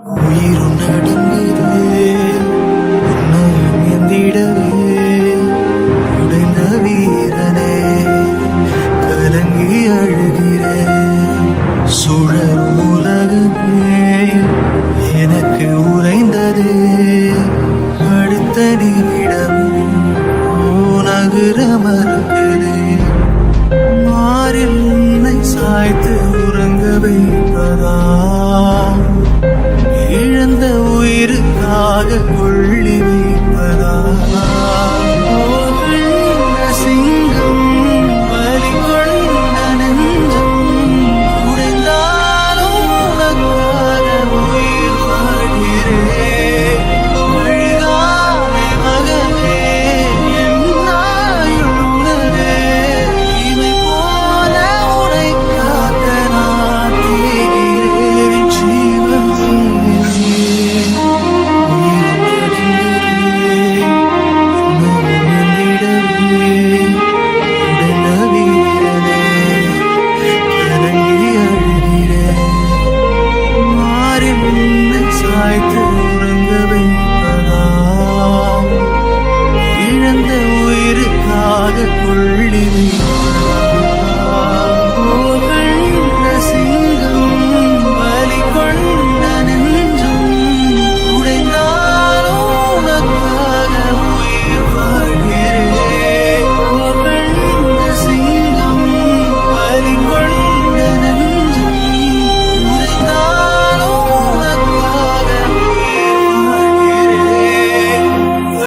உயிரும் நடுங்குதே உன்னையும் எந்திடவே உடைந்த வீரனே கலங்கி அழுகிறேன் சுழலும் உலகமே எனக்கு உறைந்தது அடுத்த நிமிடம் நகர மறுக்கிறே மாறில் உன்னை சாய்த்து உறங்க வைப்பதா இழந்த உயிருக்காக